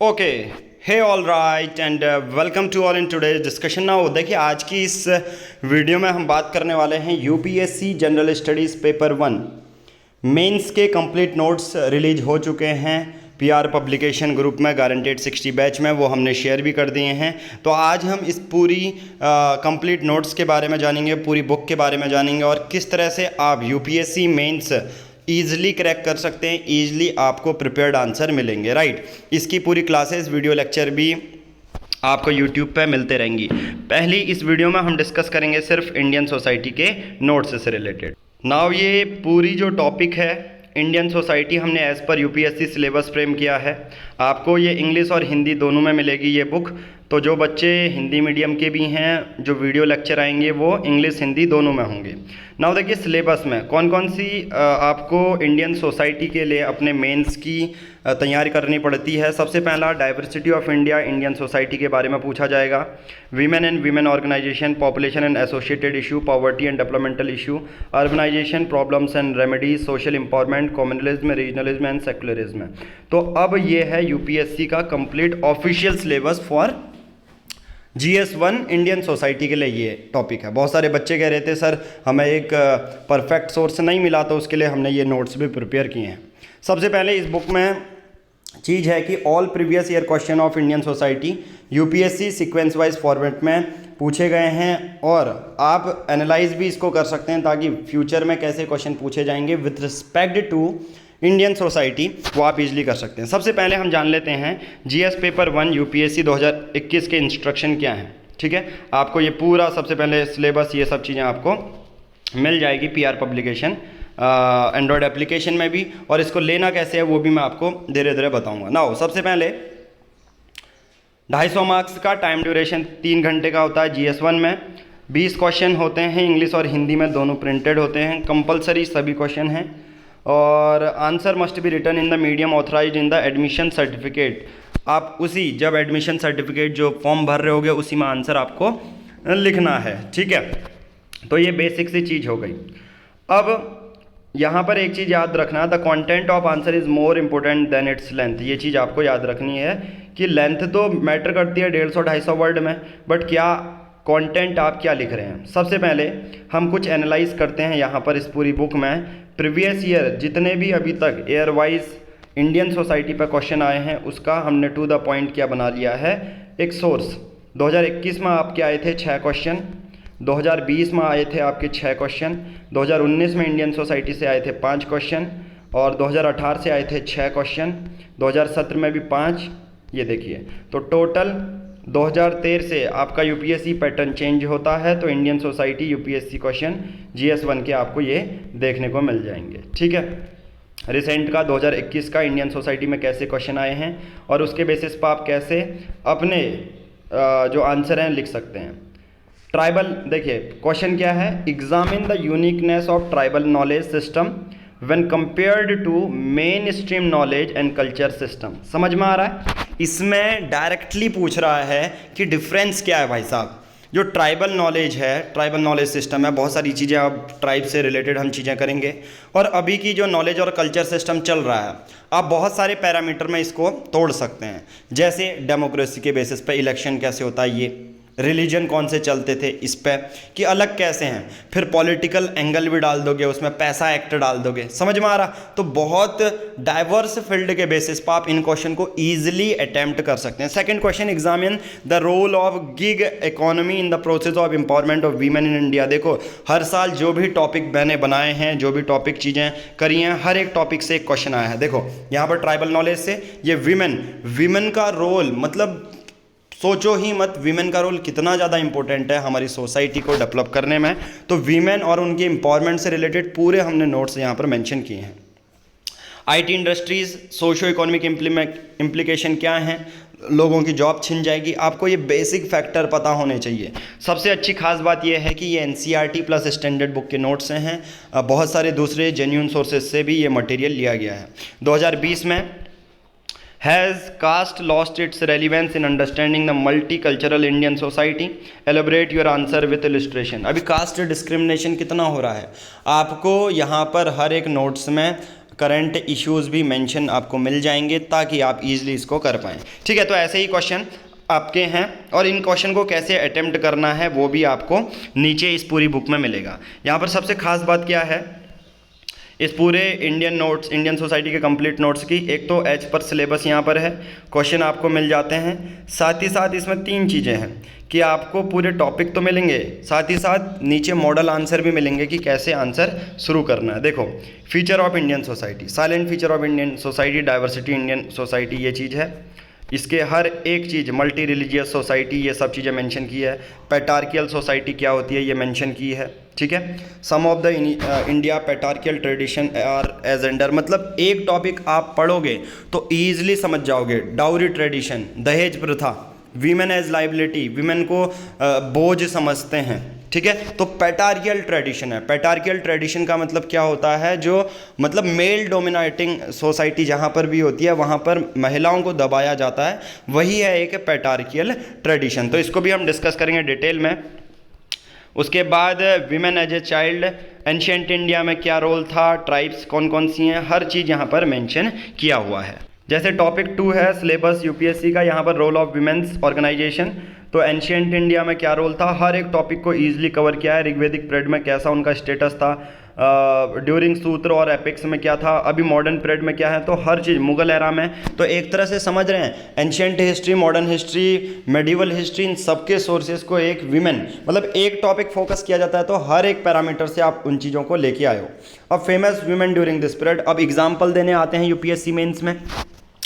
Okay, hey all right and welcome to all in today's discussion. Now देखिए, आज की इस वीडियो में हम बात करने वाले हैं UPSC general studies paper 1 mains के कंप्लीट नोट्स रिलीज हो चुके हैं। पीआर पब्लिकेशन ग्रुप में गारंटेड 60 बैच में वो हमने शेयर भी कर दिए हैं। तो आज हम इस पूरी कंप्लीट नोट्स के बारे में जानेंगे, पूरी बुक के बारे में जानेंगे और किस तरह से आप यूपीएससी मेंस ईजिली क्रैक कर सकते हैं, ईजिली आपको प्रिपेयर्ड आंसर मिलेंगे, राइट। इसकी पूरी क्लासेस, वीडियो लेक्चर भी आपको यूट्यूब पे मिलते रहेंगी। पहली इस वीडियो में हम डिस्कस करेंगे सिर्फ इंडियन सोसाइटी के नोट्स से रिलेटेड। नाउ ये पूरी जो टॉपिक है इंडियन सोसाइटी, हमने as per UPSC syllabus frame किया है। आपको ये इंग्लिश और हिंदी दोनों में मिलेगी ये बुक। तो जो बच्चे हिंदी मीडियम के भी हैं, जो वीडियो लेक्चर आएंगे वो इंग्लिश हिंदी दोनों में होंगे। नाउ देखिए, सिलेबस में कौन कौन सी आपको इंडियन सोसाइटी के लिए अपने मेंस की तैयारी करनी पड़ती है। सबसे पहला, diversity of India Indian society के बारे में पूछा जाएगा। Women and women organisation, population and associated issue, poverty and developmental issue, urbanisation, problems and remedies, social empowerment, communalism, regionalism and secularism. तो अब ये है यूपीएससी का complete official syllabus for GS1 Indian society के लिए। ये टॉपिक है। बहुत सारे बच्चे कह रहे थे सर हमें एक परफेक्ट सोर्स नहीं मिला, तो उसके लिए हमने ये नोट्स भी प्रिपेयर किए हैं। सबसे पहले इस बुक में चीज़ है कि all previous year question of Indian society UPSC sequence wise format में पूछे गए हैं और आप एनालाइज भी इसको कर सकते हैं ताकि फ्यूचर में कैसे क्वेश्चन पूछे जाएंगे with respect to Indian society, वो आप इजीली कर सकते हैं। सबसे पहले हम जान लेते हैं जीएस पेपर 1 यूपीएससी 2021 के इंस्ट्रक्शन क्या हैं। ठीक है, आपको ये पूरा सबसे पहले सिलेबस, ये सब चीज़ें आपको मिल जाएगी पीआर पब्लिकेशन एंड्रॉयड एप्लीकेशन में भी, और इसको लेना कैसे है वो भी मैं आपको धीरे धीरे बताऊँगा। नाउ सबसे पहले 250 मार्क्स का टाइम ड्यूरेशन 3 घंटे का होता है। GS1 में 20 क्वेश्चन होते हैं, इंग्लिश और हिंदी में दोनों प्रिंटेड होते हैं, कंपलसरी सभी क्वेश्चन हैं। और answer must be written in the medium authorised in the admission certificate. आप उसी, जब एडमिशन सर्टिफिकेट जो फॉर्म भर रहे होगे उसी में आंसर आपको लिखना है। ठीक है, तो ये बेसिक सी चीज़ हो गई। अब यहाँ पर एक चीज़ याद रखना, the content of answer is more important then its length. ये चीज़ आपको याद रखनी है कि लेंथ तो मैटर करती है 150-250 वर्ड में, बट क्या कंटेंट आप क्या लिख रहे हैं। सबसे पहले हम कुछ एनालाइज करते हैं यहाँ पर इस पूरी बुक में। प्रीवियस ईयर जितने भी अभी तक एयर वाइज इंडियन सोसाइटी पर क्वेश्चन आए हैं उसका हमने टू द पॉइंट क्या बना लिया है, एक सोर्स। 2021 में आपके आए थे 6 क्वेश्चन, 2020 में आए थे आपके 6 क्वेश्चन, 2019 में इंडियन सोसाइटी से आए थे 5 क्वेश्चन, और 2018 से आए थे 6 क्वेश्चन, 2017 में भी 5। ये देखिए, तो टोटल 2013 से आपका यूपीएससी पैटर्न चेंज होता है, तो Indian society UPSC question GS1 के आपको ये देखने को मिल जाएंगे। ठीक है, रिसेंट का 2021 का इंडियन सोसाइटी में कैसे क्वेश्चन आए हैं और उसके बेसिस पर आप कैसे अपने जो आंसर हैं लिख सकते हैं। ट्राइबल, देखिए क्वेश्चन क्या है, examine the uniqueness of tribal knowledge system when compared to mainstream knowledge and culture system. समझ में आ रहा है? इसमें डायरेक्टली पूछ रहा है कि डिफरेंस क्या है भाई साहब। जो ट्राइबल नॉलेज है, ट्राइबल नॉलेज सिस्टम है, बहुत सारी चीज़ें अब ट्राइब से रिलेटेड हम चीज़ें करेंगे, और अभी की जो नॉलेज और कल्चर सिस्टम चल रहा है, आप बहुत सारे पैरामीटर में इसको तोड़ सकते हैं। जैसे डेमोक्रेसी के बेसिस पे इलेक्शन कैसे होता है, ये रिलीजन कौन से चलते थे इस पे कि अलग कैसे हैं, फिर पॉलिटिकल एंगल भी डाल दोगे उसमें, पैसा एक्ट डाल दोगे। समझ में आ रहा? तो बहुत डाइवर्स फील्ड के बेसिस पर आप इन क्वेश्चन को ईजिली अटेम्प्ट कर सकते हैं। Second question, examine the role of gig economy in the process of empowerment of women in India. देखो, हर साल जो भी टॉपिक मैंने बनाए हैं, जो भी टॉपिक चीज़ें करी हैं, हर एक टॉपिक से एक क्वेश्चन आया है। देखो यहाँ पर ट्राइबल नॉलेज से ये विमेन का रोल, मतलब सोचो ही मत वीमेन का रोल कितना ज़्यादा इंपॉर्टेंट है हमारी सोसाइटी को डेवलप करने में। तो वीमेन और उनके एम्पावरमेंट से रिलेटेड पूरे हमने नोट्स यहाँ पर मेंशन किए हैं। IT industries, socio economic implication क्या हैं, लोगों की जॉब छिन जाएगी, आपको ये बेसिक फैक्टर पता होने चाहिए। सबसे अच्छी खास बात यह है कि ये NCERT प्लस स्टैंडर्ड बुक के नोट्स हैं। बहुत सारे दूसरे जेन्युइन सोर्सेज से भी ये मटेरियल लिया गया है। 2020 में Has caste lost its relevance in understanding the multicultural Indian society? Elaborate your answer with illustration. अभी कास्ट डिस्क्रिमिनेशन कितना हो रहा है, आपको यहाँ पर हर एक नोट्स में करंट इश्यूज़ भी मेंशन आपको मिल जाएंगे ताकि आप इजीली इसको कर पाएँ। ठीक है, तो ऐसे ही क्वेश्चन आपके हैं और इन क्वेश्चन को कैसे अटेम्प्ट करना है वो भी आपको नीचे इस पूरी बुक में मिलेगा। यहाँ पर सबसे खास बात क्या है इस पूरे इंडियन सोसाइटी के कंप्लीट नोट्स की, एक तो एज पर सिलेबस यहाँ पर है, क्वेश्चन आपको मिल जाते हैं, साथ ही साथ इसमें 3 चीज़ें हैं कि आपको पूरे टॉपिक तो मिलेंगे, साथ ही साथ नीचे मॉडल आंसर भी मिलेंगे कि कैसे आंसर शुरू करना है। देखो, feature of Indian society, silent feature of Indian society, diversity Indian society, ये चीज़ है। इसके हर एक चीज़, मल्टी रिलीजियस सोसाइटी, ये सब चीज़ें मेंशन की है। पैटार्कियल सोसाइटी क्या होती है ये मेंशन की है। ठीक है, सम ऑफ द इंडिया पैटार्कियल ट्रेडिशन और एजेंडर, मतलब एक टॉपिक आप पढ़ोगे तो ईजिली समझ जाओगे। डाउरी ट्रेडिशन, दहेज प्रथा, वीमेन एज लाइबिलिटी, वीमेन को बोझ समझते हैं। ठीक है, तो पैटार्कियल ट्रेडिशन है। पैटार्कियल ट्रेडिशन का मतलब क्या होता है, जो मतलब मेल डोमिनेटिंग सोसाइटी जहाँ पर भी होती है वहाँ पर महिलाओं को दबाया जाता है, वही है एक पैटार्कियल ट्रेडिशन। तो इसको भी हम डिस्कस करेंगे डिटेल में। उसके बाद women as a child, ancient India में क्या रोल था, ट्राइब्स कौन कौन सी हैं, हर चीज़ यहाँ पर मेंशन किया हुआ है। जैसे टॉपिक 2 है सिलेबस यूपीएससी का, यहाँ पर रोल ऑफ विमेंस ऑर्गेनाइजेशन, तो एंशिएंट इंडिया में क्या रोल था, हर एक टॉपिक को ईजिली कवर किया है। ऋग्वेदिक पीरियड में कैसा उनका स्टेटस था, ड्यूरिंग सूत्र और एपिक्स में क्या था, अभी मॉडर्न पीरियड में क्या है, तो हर चीज़ मुगल एरा में। तो एक तरह से समझ रहे हैं ancient history, modern history, medieval history, इन सबके सोर्सेज को एक विमेन, मतलब एक टॉपिक फोकस किया जाता है तो हर एक पैरामीटर से आप उन चीज़ों को लेके आए हो। अब famous women during this period, अब एग्जाम्पल देने आते हैं यूपीएससी मेंस में,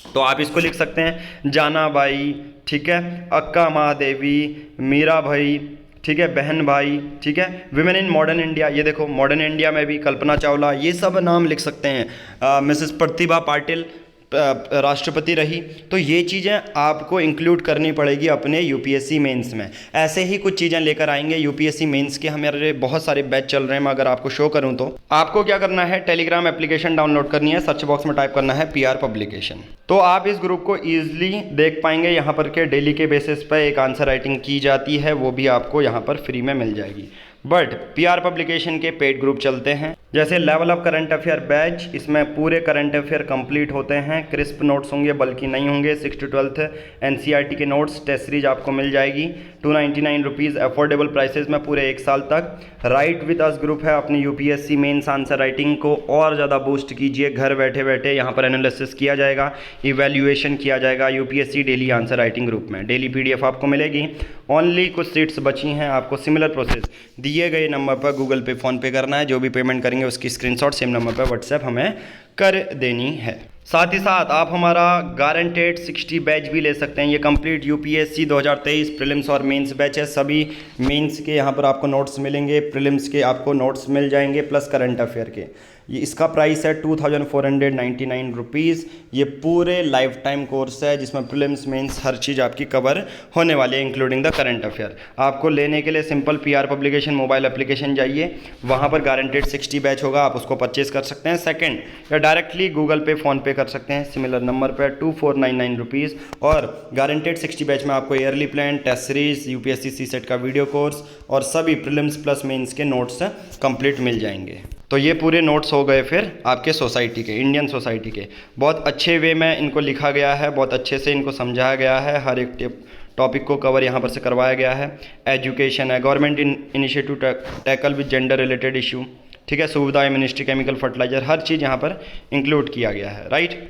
तो आप इसको लिख सकते हैं जाना बाई, ठीक है, अक्का महादेवी, मीरा भाई, ठीक है, बहन भाई, ठीक है। विमेन इन मॉडर्न इंडिया, ये देखो मॉडर्न इंडिया में भी कल्पना चावला, ये सब नाम लिख सकते हैं। मिसेस प्रतिभा पाटिल राष्ट्रपति रही, तो ये चीज़ें आपको इंक्लूड करनी पड़ेगी अपने यूपीएससी मेंस में। ऐसे ही कुछ चीज़ें लेकर आएंगे यूपीएससी मेंस के, हमारे बहुत सारे बैच चल रहे हैं। मैं अगर आपको शो करूं तो आपको क्या करना है, टेलीग्राम एप्लीकेशन डाउनलोड करनी है, सर्च बॉक्स में टाइप करना है पीआर पब्लिकेशन, तो आप इस ग्रुप को ईजिली देख पाएंगे। यहाँ पर के डेली के बेसिस पर एक आंसर राइटिंग की जाती है, वो भी आपको यहाँ पर फ्री में मिल जाएगी। बट पीआर पब्लिकेशन के पेड ग्रुप चलते हैं, जैसे level of current affair batch, इसमें पूरे करंट अफेयर कंप्लीट होते हैं, क्रिस्प नोट्स होंगे बल्कि नहीं होंगे। 6 to 12th एनसीईआरटी के नोट्स, टेस्ट सीरीज आपको मिल जाएगी 299 रुपीज़, अफोर्डेबल प्राइसेस में पूरे 1 साल तक। राइट विद अस ग्रुप है, अपनी यूपीएससी मेंस आंसर राइटिंग को और ज़्यादा बूस्ट कीजिए। घर बैठे बैठे यहाँ पर एनालिसिस किया जाएगा, इवैल्यूएशन किया जाएगा UPSC daily answer writing group में। डेली पीडीएफ आपको मिलेगी। ओनली कुछ सीट्स बची हैं, आपको सिमिलर प्रोसेस दिए गए नंबर पर गूगल पे, फ़ोन पे करना है। जो भी पेमेंट करेंगे उसकी स्क्रीनशॉट सेम नंबर पर व्हाट्सएप हमें कर देनी है। साथ ही साथ आप हमारा गारंटेड 60 बैच भी ले सकते हैं। ये कंप्लीट यूपीएससी 2023 प्रीलिम्स और मेंस बैच है। सभी मेंस के यहाँ पर आपको नोट्स मिलेंगे, प्रीलिम्स के आपको नोट्स मिल जाएंगे, प्लस करंट अफेयर के। ये इसका प्राइस है 2499 रुपीज़। ये पूरे लाइफ टाइम कोर्स है जिसमें प्रीलिम्स मेंस हर चीज़ आपकी कवर होने वाली है, इंक्लूडिंग द करंट अफेयर। आपको लेने के लिए simple PR publication mobile application जाइए, वहाँ पर गारंटेड 60 बैच होगा, आप उसको परचेज कर सकते हैं। सेकंड, या डायरेक्टली गूगल पे, फ़ोन पे कर सकते हैं सिमिलर नंबर पर 2499 रुपीज़। और गारंटेड 60 बैच में आपको yearly plan, test series, UPSC CSAT video वीडियो कोर्स और सभी प्रीलिम्स प्लस मेंस के नोट्स कंप्लीट मिल जाएंगे। तो ये पूरे नोट्स हो गए फिर आपके सोसाइटी के, इंडियन सोसाइटी के। बहुत अच्छे वे में इनको लिखा गया है, बहुत अच्छे से इनको समझाया गया है, हर एक टॉपिक को कवर यहाँ पर से करवाया गया है। एजुकेशन है, government initiative tackle with gender related issue, ठीक है, सुविधाएं, मिनिस्ट्री, केमिकल, फर्टिलाइजर, हर चीज़ यहाँ पर इंक्लूड किया गया है, राइट।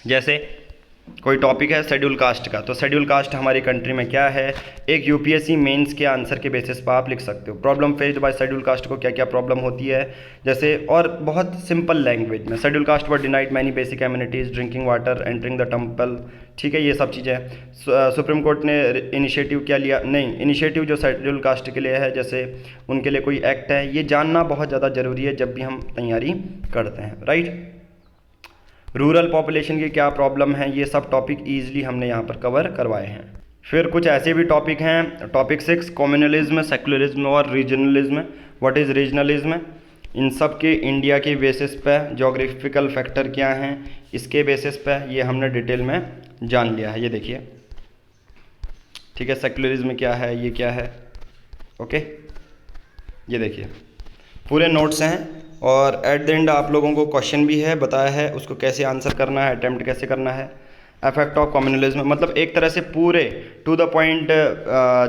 जैसे कोई टॉपिक है शेड्यूल कास्ट का, तो शेड्यूल कास्ट हमारी कंट्री में क्या है, एक यूपीएससी मेंस के आंसर के बेसिस पर आप लिख सकते हो। Problem faced by schedule caste को क्या क्या प्रॉब्लम होती है, जैसे, और बहुत सिंपल लैंग्वेज में। Schedule caste were denied many basic amenities, drinking water, entering the temple, ठीक है, ये सब चीज़ें। सुप्रीम कोर्ट ने इनिशिएटिव क्या लिया, नहीं, इनिशिएटिव जो शेड्यूल कास्ट के लिए है, जैसे उनके लिए कोई एक्ट है, ये जानना बहुत ज़्यादा ज़रूरी है जब भी हम तैयारी करते हैं, राइट। रूरल पॉपुलेशन की क्या प्रॉब्लम है, ये सब टॉपिक ईजिली हमने यहाँ पर कवर करवाए हैं। फिर कुछ ऐसे भी टॉपिक हैं, टॉपिक 6 कम्युनलिज्म, सेकुलरिज्म और रीजनलिज्म। व्हाट इज़ रीजनलिज्म, इन सब के इंडिया के बेसिस पे जोग्राफिकल फैक्टर क्या हैं, इसके बेसिस पे ये हमने डिटेल में जान लिया है। ये देखिए, ठीक है, सेकुलरिज्म क्या है, ये क्या है, ओके। ये देखिए पूरे नोट्स हैं, और एट द एंड आप लोगों को क्वेश्चन भी है, बताया है उसको कैसे आंसर करना है, अटैम्प्ट कैसे करना है। इफेक्ट ऑफ कम्युनलिज्म, मतलब एक तरह से पूरे टू द पॉइंट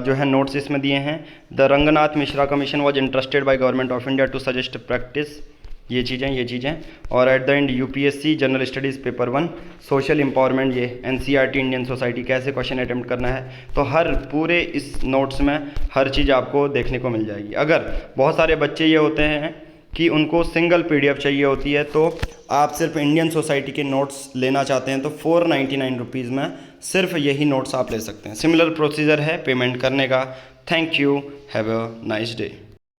जो है नोट्स इसमें दिए हैं। The Ranganath Mishra commission was interested by government of India to suggest practice, ये चीज़ें। और at the end UPSC general studies paper 1 social empowerment, ये एनसीईआरटी इंडियन सोसाइटी, कैसे क्वेश्चन अटैम्प्ट करना है। तो हर पूरे इस नोट्स में हर चीज़ आपको देखने को मिल जाएगी। अगर बहुत सारे बच्चे ये होते हैं कि उनको सिंगल पीडीएफ चाहिए होती है, तो आप सिर्फ इंडियन सोसाइटी के नोट्स लेना चाहते हैं तो 499 रुपीज़ में सिर्फ यही नोट्स आप ले सकते हैं। सिमिलर प्रोसीजर है पेमेंट करने का। Thank you, have a nice day.